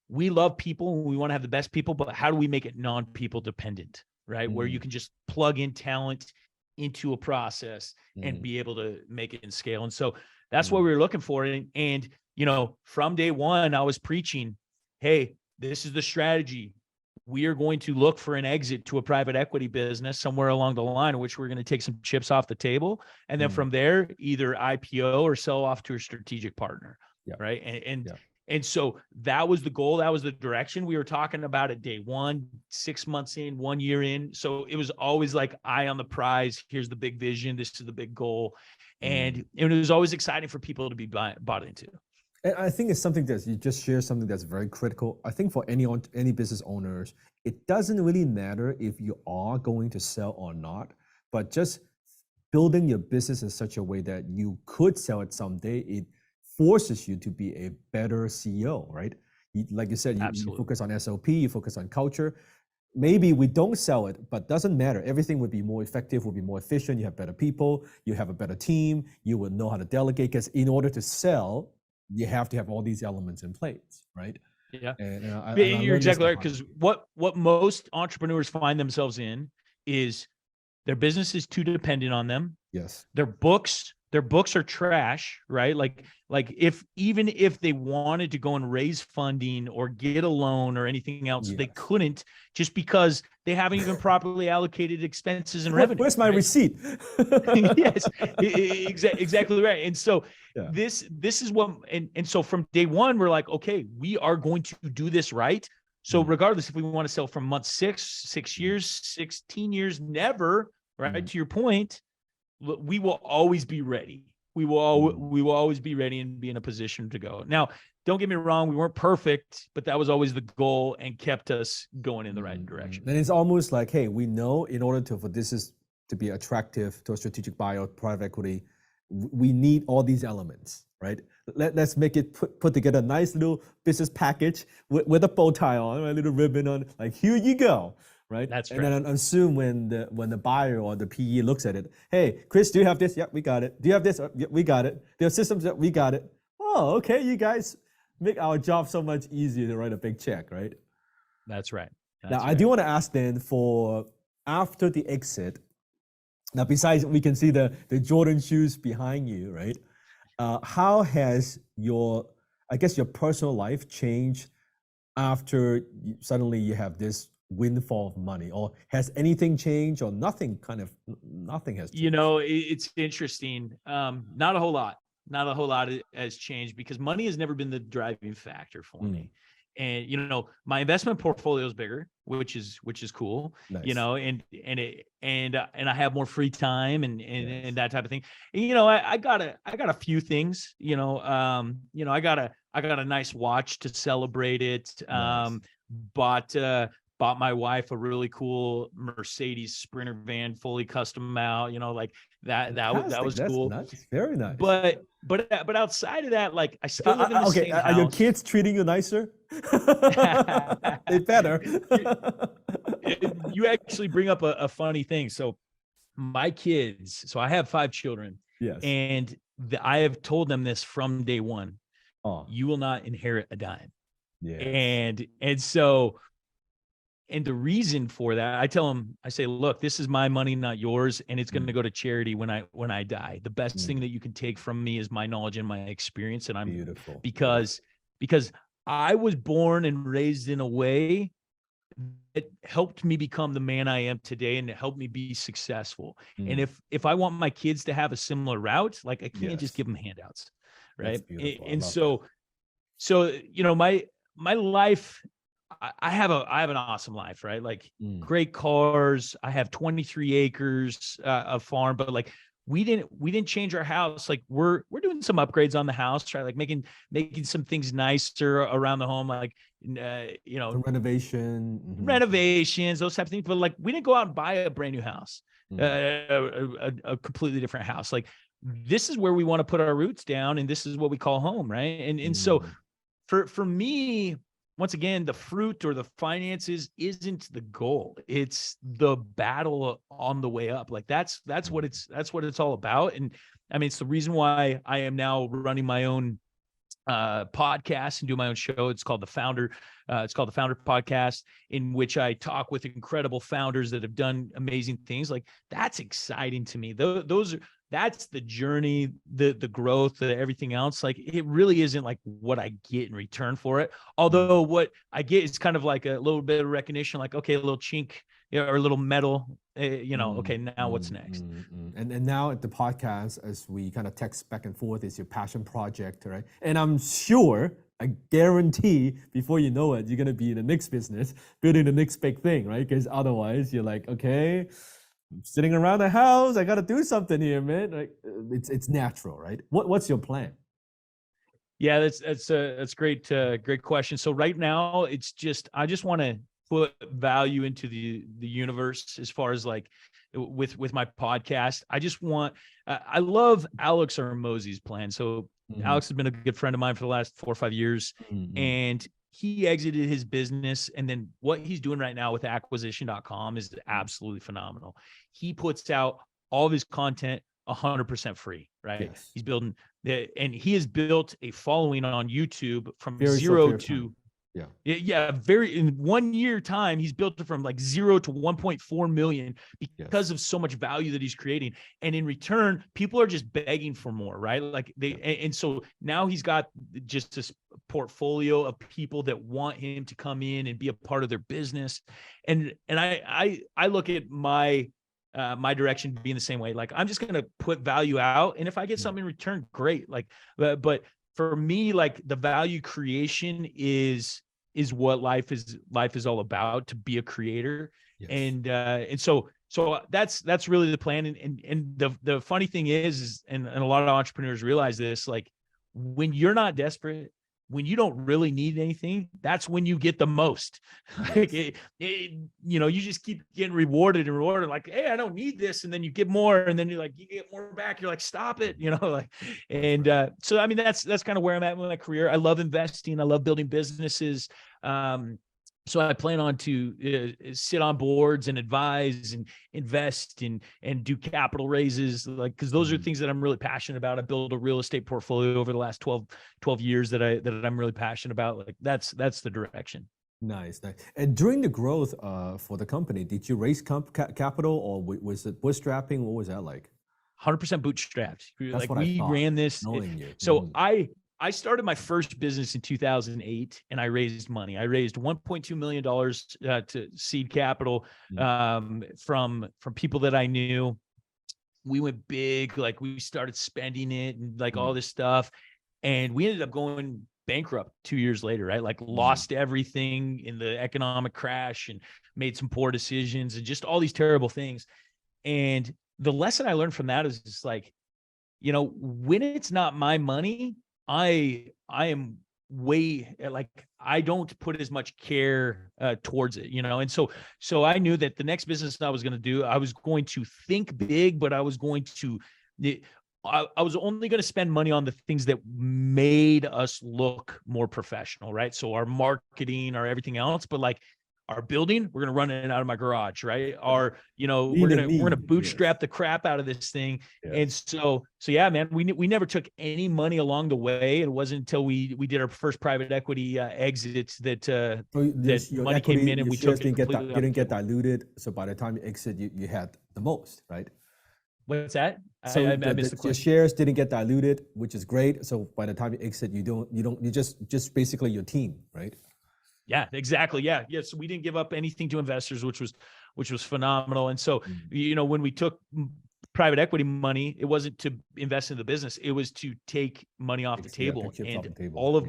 we love people, we want to have the best people, but how do we make it non-people dependent, right? Where you can just plug in talent into a process and be able to make it in scale. And so that's what we were looking for. And from day one, I was preaching, hey, this is the strategy. We are going to look for an exit to a private equity business somewhere along the line, in which we're going to take some chips off the table. And then from there, either IPO or sell off to a strategic partner. Right. And so that was the goal. That was the direction we were talking about at day one, 6 months in, 1 year in. So it was always like eye on the prize. Here's the big vision. This is the big goal. And it was always exciting for people to be bought into. And I think it's something that you just share something that's very critical. I think for any business owners, it doesn't really matter if you are going to sell or not, but just building your business in such a way that you could sell it someday, it forces you to be a better CEO, right? Like you said, you focus on SOP, you focus on culture. Maybe we don't sell it, but doesn't matter. Everything would be more effective, would be more efficient. You have better people, you have a better team, you will know how to delegate, because in order to sell, you have to have all these elements in place, right? Yeah, and you're exactly right. Because what most entrepreneurs find themselves in is their business is too dependent on them. Yes. Their books are trash, right? Like even if they wanted to go and raise funding or get a loan or anything else, they couldn't, just because they haven't even properly allocated expenses and revenue. Where's my receipt? Yes, exactly right. And so this is what, and so from day one, we're like, okay, we are going to do this right. So regardless if we want to sell from month 6 years, 16 years, never, right? To your point, we will always be ready. We will always be ready and be in a position to go. Now, don't get me wrong, we weren't perfect, but that was always the goal and kept us going in the right direction. And it's almost like, hey, we know in order for this to be attractive to a strategic buyer, private equity, we need all these elements, right? Let's make it put together a nice little business package with a bow tie on, a little ribbon on, like, here you go. Right. That's and right. then assume when the buyer or the PE looks at it, hey, Chris, do you have this? Yeah, we got it. Do you have this? Yeah, we got it. Do you have systems? Yeah, we got it. Oh, okay, you guys make our job so much easier to write a big check, right? That's right. Now, I do want to ask then, for after the exit, now besides we can see the Jordan shoes behind you, right? How has your personal life changed after suddenly you have this windfall of money, or has anything changed, or nothing has changed? It's interesting. Not a whole lot has changed, because money has never been the driving factor for me. and my investment portfolio is bigger, which is cool. Nice. And I have more free time and that type of thing. And, I got a few things. I got a nice watch to celebrate it. Nice. Bought my wife a really cool Mercedes Sprinter van, fully custom out. Like that was That's cool. nice. Very nice. But outside of that, like I still live in the same house. Are your kids treating you nicer? They better. You actually bring up a funny thing. So my kids, so I have 5 children. Yes. And I have told them this from day one. Oh. You will not inherit a dime. Yeah. And the reason for that, I tell them, I say, look, this is my money, not yours. And it's going to go to charity when I die. The best thing that you can take from me is my knowledge and my experience. And I'm beautiful. Because I was born and raised in a way that helped me become the man I am today, and it helped me be successful. And if I want my kids to have a similar route, like I can't just give them handouts. Right. And so, my life, I have an awesome life, right? Like great cars. I have 23 acres of farm, but like we didn't change our house. Like we're doing some upgrades on the house, right? Like making some things nicer around the home, like the renovations, those types of things. But like we didn't go out and buy a brand new house, a completely different house. Like this is where we want to put our roots down, and this is what we call home, right? And so for me, once again, the fruit or the finances isn't the goal. It's the battle on the way up. Like that's what it's all about. And I mean, it's the reason why I am now running my own podcast and do my own show. It's called The Founder. It's called The Founder Podcast, in which I talk with incredible founders that have done amazing things. Like that's exciting to me. That's the journey, the growth, everything else. Like it really isn't like what I get in return for it. Although what I get is kind of like a little bit of recognition, like, okay, a little chink, or a little medal, okay, now what's next? And now at the podcast, as we kind of text back and forth, is your passion project, right? And I'm sure, I guarantee, before you know it, you're going to be in the next business, building the next big thing, right? Because otherwise you're like, okay, I'm sitting around the house, I got to do something here, man. Like it's natural, right? What's your plan? Yeah, that's great. Great question. So right now I just want to put value into the universe as far as like with my podcast. I just want, I love Alex Hormozi's plan. So Alex has been a good friend of mine for the last 4 or 5 years, and he exited his business. And then what he's doing right now with acquisition.com is absolutely phenomenal. He puts out all of his content 100% free, right? Yes. He's building and he has built a following on YouTube from zero to in 1 year time, he's built it from like 0 to 1.4 million because of so much value that he's creating. And in return, people are just begging for more, right? Like and so now he's got just this portfolio of people that want him to come in and be a part of their business. And I look at my direction being the same way. Like I'm just going to put value out, and if I get something in return, great. Like, but for me, like the value creation is what life is all about, to be a creator. Yes. And so that's really the plan. And the funny thing is, and a lot of entrepreneurs realize this, like when you're not desperate, when you don't really need anything, that's when you get the most. Like you just keep getting rewarded. Like, hey, I don't need this. And then you get more, and then you get more back. You're like, stop it. So, I mean, that's kind of where I'm at with my career. I love investing. I love building businesses. So I plan on to sit on boards and advise and invest and do capital raises, like, because those are things that I'm really passionate about. I built a real estate portfolio over the last 12 years that I'm really passionate about. Like that's the direction. Nice. And during the growth for the company, did you raise capital, or was it bootstrapping? What was that like? 100% bootstrapped. That's like what we I thought, ran this. Knowing you. So I started my first business in 2008, and I raised money. I raised $1.2 million to seed capital from people that I knew. We went big, like we started spending it and like all this stuff. And we ended up going bankrupt 2 years later, right? Like lost everything in the economic crash and made some poor decisions and just all these terrible things. And the lesson I learned from that is just like, when it's not my money, I am way like, I don't put as much care towards it, and so I knew that the next business I was going to do, I was going to think big, but I was going to I was only going to spend money on the things that made us look more professional, right? So our marketing, our everything else, but like our building, we're going to run it out of my garage, right? Our, we're going to bootstrap the crap out of this thing. Yes. And so yeah, man, we never took any money along the way. It wasn't until we did our first private equity exits that that your money equity, came in and your we shares took it didn't get diluted. So by the time you exit, you had the most, right? What's that? So I missed the your question. shares didn't get diluted, which is great. So by the time you exit, you just basically your team, right? Yeah, exactly. Yeah. So we didn't give up anything to investors, which was phenomenal. And so, when we took private equity money, it wasn't to invest in the business. It was to take money off the table. And all of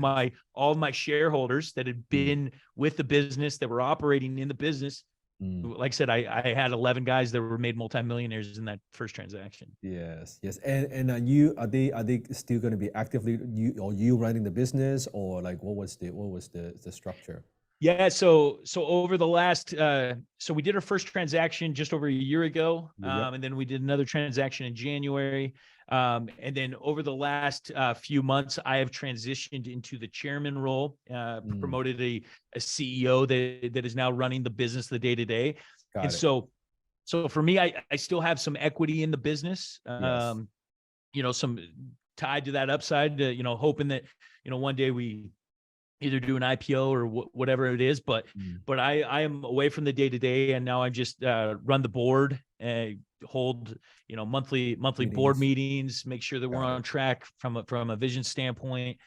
my shareholders that had been with the business, that were operating in the business, like I said, I had 11 guys that were made multimillionaires in that first transaction. Yes. And are they still going to be actively you running the business, or like what was the structure? Yeah. So over the last, so we did our first transaction just over a year ago. And then we did another transaction in January. And then over the last few months, I have transitioned into the chairman role, promoted a CEO that is now running the business the day to day. And so for me, I still have some equity in the business, some tied to that upside, hoping that, one day we either do an IPO or whatever it is, but I am away from the day to day, and now I just run the board, hold monthly board meetings, make sure that we're on track from a vision standpoint.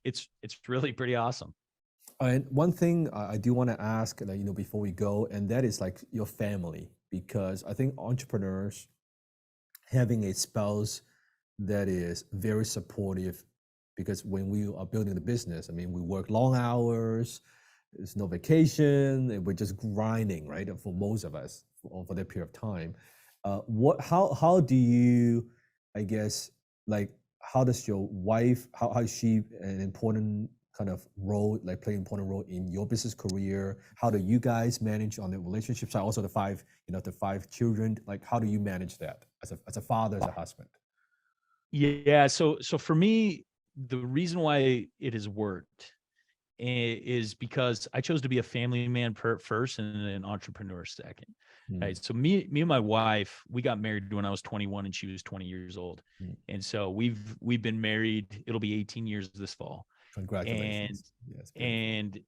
It's really pretty awesome. And one thing I do want to ask, before we go, and that is like your family, because I think entrepreneurs having a spouse that is very supportive. Because when we are building the business, I mean, we work long hours, there's no vacation, and we're just grinding, right? For most of us, for that period of time. How do you, I guess, like, how does your wife, how is she an important kind of role, like play an important role in your business career? How do you guys manage on the relationship side? Also the five children, like how do you manage that as a father, as a husband? Yeah. So for me, the reason why it has worked is because I chose to be a family man first and an entrepreneur second. Right. So me and my wife, we got married when I was 21 and she was 20 years old. And so we've been married. It'll be 18 years this fall. Congratulations. And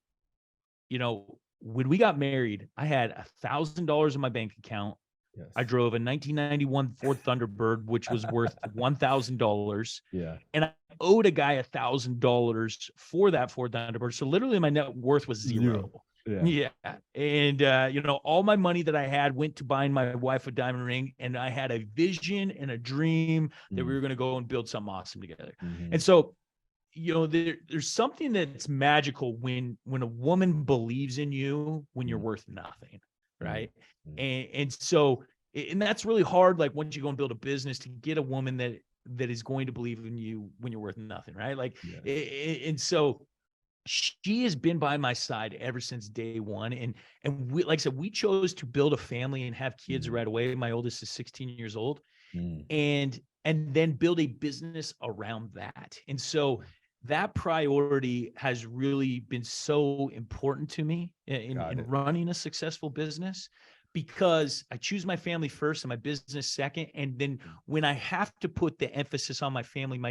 when we got married, I had $1,000 in my bank account. Yes. I drove a 1991 Ford Thunderbird, which was worth $1,000. Yeah. And I owed a guy $1,000 for that Ford Thunderbird. So literally my net worth was zero. Yeah. And, all my money that I had went to buying my wife a diamond ring. And I had a vision and a dream that we were going to go and build something awesome together. And so, there's something that's magical when a woman believes in you when you're worth nothing. Right. And so, and that's really hard. Like once you go and build a business, to get a woman that is going to believe in you when you're worth nothing. Right. Like, and so she has been by my side ever since day one. And we, like I said, we chose to build a family and have kids right away. My oldest is 16 years old, and then build a business around that. And so that priority has really been so important to me in running a successful business, because I choose my family first and my business second. And then when I have to put the emphasis on my family,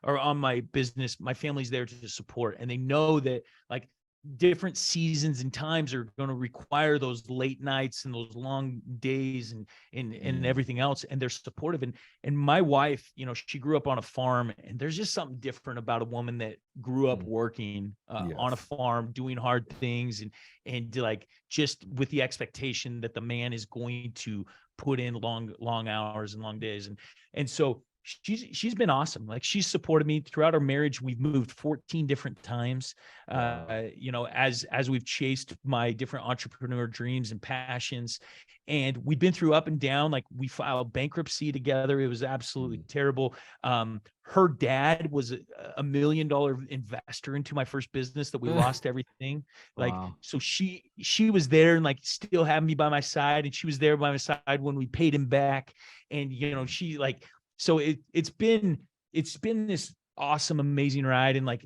on my business, my family's there to support. And they know that like different seasons and times are going to require those late nights and those long days and everything else. And they're supportive. And my wife, she grew up on a farm, and there's just something different about a woman that grew up working on a farm, doing hard things and like just with the expectation that the man is going to put in long hours and long days. And so she's been awesome. Like, she's supported me throughout our marriage. We've moved 14 different times. Wow. You know, as we've chased my different entrepreneur dreams and passions, and we've been through up and down. Like, we filed bankruptcy together. It was absolutely terrible. Her dad was a $1 million investor into my first business that we lost everything. Like, Wow. so she was there and like still had me by my side, and she was there by my side when we paid him back. And, you know, she like, so it's been this awesome, amazing ride. And like,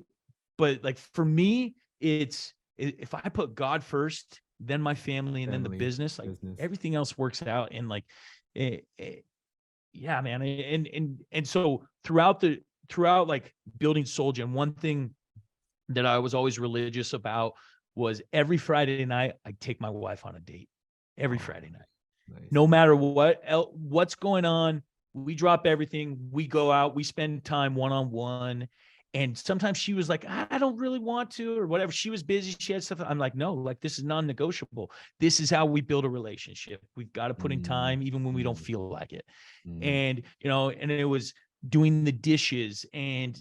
but like for me, if I put God first, then my family, and then the Family, business, like business. everything else works out. And like, yeah, man. And so throughout like building Soulgen, one thing that I was always religious about was every Friday night, I'd take my wife on a date every Oh, Friday night, nice. no matter what's going on. We drop everything, we go out, we spend time one-on-one. And sometimes she was like, I don't really want to, or whatever. She was busy, she had stuff. I'm like, no, like, this is non-negotiable. This is how we build a relationship. We've got to put in Mm, time even when we don't mm, feel like it. mm. And, you know, and it was doing the dishes and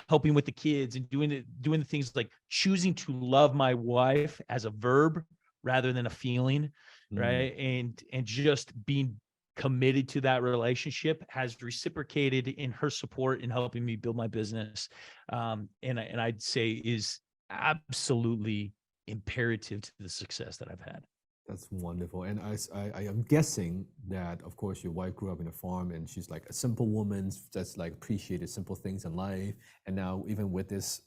helping with the kids and doing the things, like choosing to love my wife as a verb rather than a feeling. Mm. Right. And just being committed to that relationship has reciprocated in her support in helping me build my business. And I'd say is absolutely imperative to the success that I've had. That's wonderful. And I am guessing that, of course, your wife grew up in a farm and she's like a simple woman that's like appreciated simple things in life. And now even with this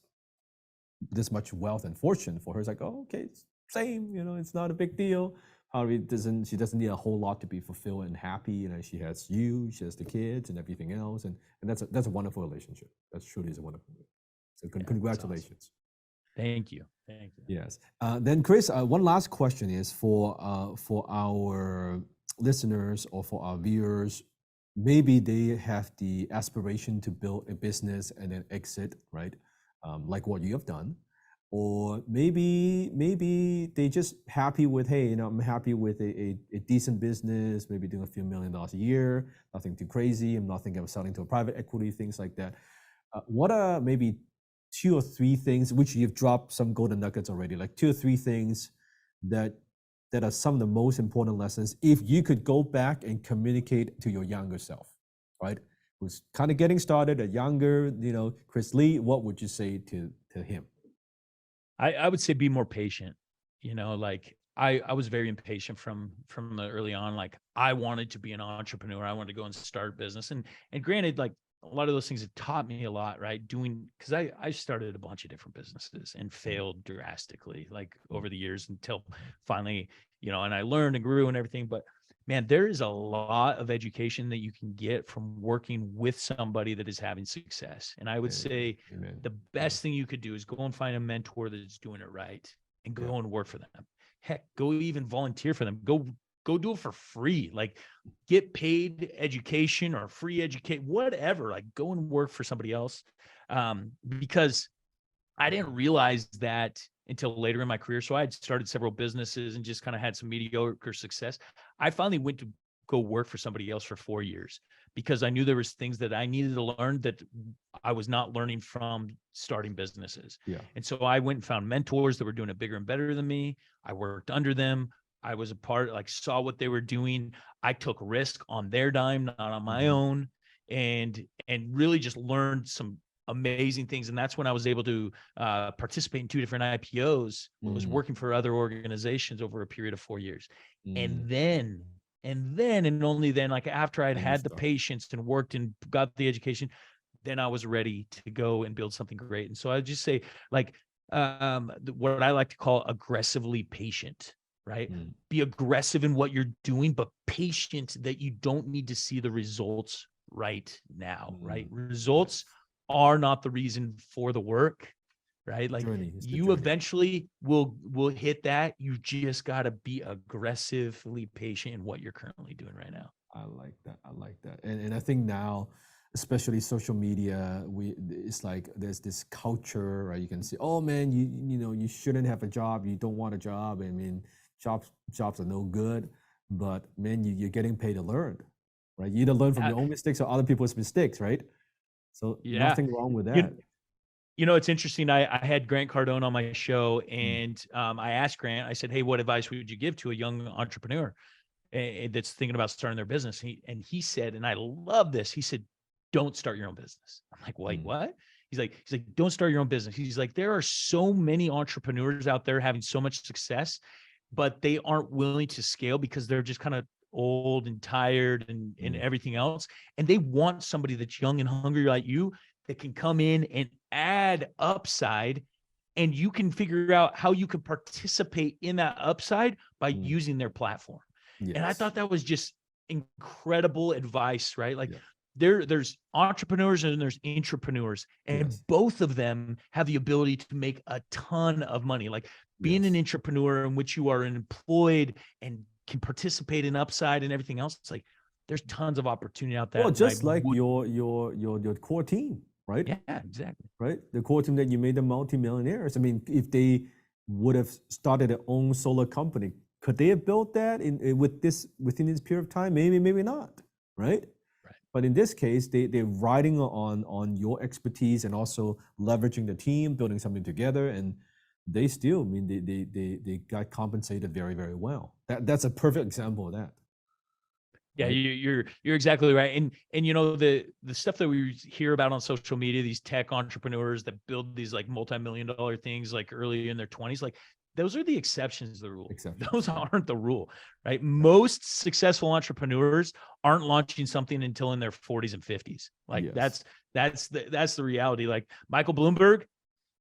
much wealth and fortune for her, it's like, oh, okay, it's same, you know, it's not a big deal. Probably she doesn't need a whole lot to be fulfilled and happy. You know, she has you, she has the kids and everything else. And that's a wonderful relationship. That truly is a wonderful relationship. So Yeah, that's awesome. congratulations. Thank you. Thank you. Yes. Then, Chris, one last question is for our listeners or for our viewers. Maybe they have the aspiration to build a business and then exit, right? Like what you have done, or maybe they just happy with, hey, you know, I'm happy with a decent business, maybe doing a few $1 million a year, nothing too crazy. I'm not thinking of selling to a private equity, things like that. What are maybe 2 or 3 things, which you've dropped some golden nuggets already, like 2 or 3 things that are some of the most important lessons if you could go back and communicate to your younger self, right? Who's kind of getting started, a younger, you know, Chris Lee, what would you say to him? I would say be more patient. You know, like I was very impatient from the early on. Like, I wanted to be an entrepreneur. I wanted to go and start a business. And granted, like, a lot of those things have taught me a lot, right? Because I started a bunch of different businesses and Mm, failed drastically, like, mm, over the years, until finally, you know, and I learned and grew and everything. But man, there is a lot of education that you can get from working with somebody that is having success. And I would say Amen. the Yeah, best thing you could do is go and find a mentor that's doing it right, and yeah. go and work for them. Heck, go even volunteer for them. Go do it for free. Like, get paid education or free educate, whatever. Like, go and work for somebody else. Because I didn't realize that until later in my career. So I had started several businesses and just kind of had some mediocre success. I finally went to go work for somebody else for 4 years because I knew there was things that I needed to learn that I was not learning from starting businesses. Yeah. And so I went and found mentors that were doing it bigger and better than me. I worked under them. I was a part, like, saw what they were doing. I took risk on their dime, not on my Mhm. own, and really just learned some amazing things. And that's when I was able to participate in 2 different IPOs, was Mm, working for other organizations over a period of 4 years. mm. And then and only then, like, after I'd Then you had the start. patience and worked and got the education, then I was ready to go and build something great. And so I just say, like, what I like to call aggressively patient, right? Mm, Be aggressive in what you're doing, but patient that you don't need to see the results right now, right? mm. Results Nice. are not the reason for the work, right? Like, Journey is the you journey. eventually will hit that. You just got to be aggressively patient in what you're currently doing right now. I like that. I like that. And I think now, especially social media, it's like there's this culture, right? You can see, oh man, you know, you shouldn't have a job. You don't want a job. I mean, jobs are no good. But man, you're getting paid to learn, right? You either learn from Yeah. your own mistakes or other people's mistakes, right? So Yeah. nothing wrong with You, that. you know, it's interesting. I had Grant Cardone on my show, Mm, and I asked Grant, I said, hey, what advice would you give to a young entrepreneur that's thinking about starting their business? He said, and I love this. He said, don't start your own business. I'm like, wait, mm, what? He's like, don't start your own business. He's like, there are so many entrepreneurs out there having so much success, but they aren't willing to scale because they're just kind of old and tired and mm, everything else. And they want somebody that's young and hungry like you that can come in and add upside, and you can figure out how you can participate in that upside by mm. using their platform. And I Yes. thought that was just incredible advice, right? Like Yeah. there's entrepreneurs and there's intrapreneurs, and Yes. both of them have the ability to make a ton of money. Like being an Yes. intrapreneur in which you are employed and can participate in upside and everything else. It's like there's tons of opportunity out there. Well, And I just like would, your core team, right? yeah, exactly. Right? The core team that you made them multimillionaires. I mean, if they would have started their own solar company, could they have built that within this period of time? Maybe, maybe not, right? Right. But in this case, they're riding on your expertise and also leveraging the team, building something together, and they still, I mean, they got compensated very, very well. That's a perfect example of that. Yeah, Right? you're exactly right. And you know, the stuff that we hear about on social media, these tech entrepreneurs that build these like multi-million-dollar things like early in their 20s, like those are the exceptions to the rule. Exceptions, Those yeah. aren't the rule, right? Yeah. Most successful entrepreneurs aren't launching something until in their 40s and 50s. Like Yes. that's the reality. Like Michael Bloomberg,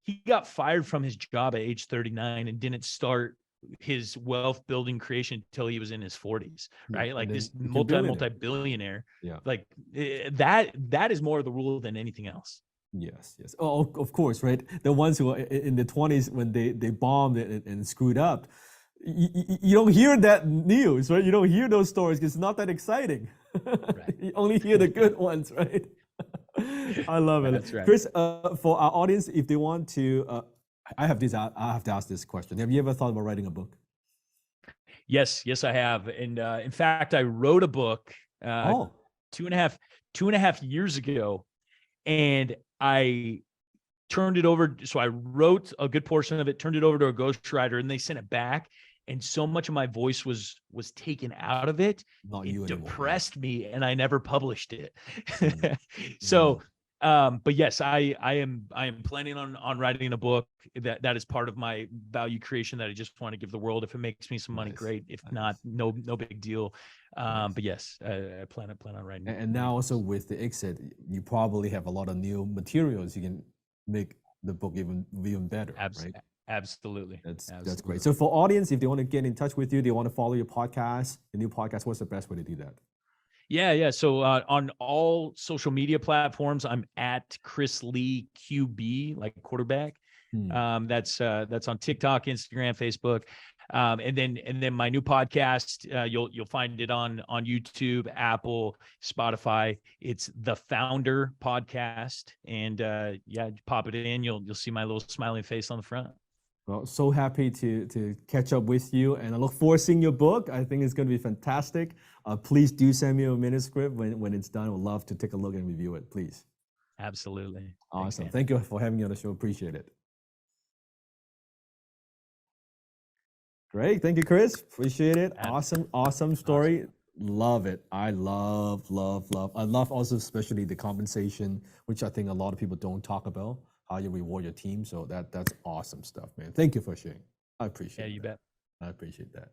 he got fired from his job at age 39 and didn't start his wealth building creation until he was in his 40s, Yeah. right? Like And then this became billionaire. multi-billionaire, Yeah. like that is more of the rule than anything else. Yes, yes. Oh, of course, right? The ones who are in the 20s when they bombed and screwed up, you don't hear that news, right? You don't hear those stories 'cause it's not that exciting. Right. You only hear the good ones, right? I love it. That's right. Chris, for our audience, if they want to, I have to ask this question. Have you ever thought about writing a book? Yes, I have. And in fact, I wrote a book Oh, two and a half years ago, and I turned it over. So I wrote a good portion of it, turned it over to a ghostwriter, and they sent it back. And so much of my voice was taken out of it. not It you anymore. Yeah. depressed me, and I never published it. Mm, So, but yes, I am planning on writing a book that is part of my value creation that I just want to give the world. If it makes me some money, nice. great. If Nice. not, no big deal. Nice. But yes, I plan on writing. And now also with the exit, you probably have a lot of new materials. You can make the book even better, right? Absolutely. That's great. So for audience, if they want to get in touch with you, they want to follow your podcast, the new podcast, what's the best way to do that? Yeah. So on all social media platforms, I'm at Chris Lee QB, like quarterback. That's on TikTok, Instagram, Facebook, and then my new podcast. You'll find it on YouTube, Apple, Spotify. It's the Founder Podcast, and yeah, pop it in. You'll see my little smiling face on the front. Well, so happy to catch up with you, and I look forward to seeing your book. I think it's going to be fantastic. Please do send me a manuscript when it's done. I would love to take a look and review it, please. Absolutely. Awesome. Thanks, Thank you for having me on the show. Appreciate it. Great. Thank you, Chris. Appreciate it. Awesome story. Awesome. Love it. I love. I love also especially the compensation, which I think a lot of people don't talk about, how you reward your team. So that's awesome stuff, man. Thank you for sharing. I appreciate it. Yeah, you bet. I appreciate that.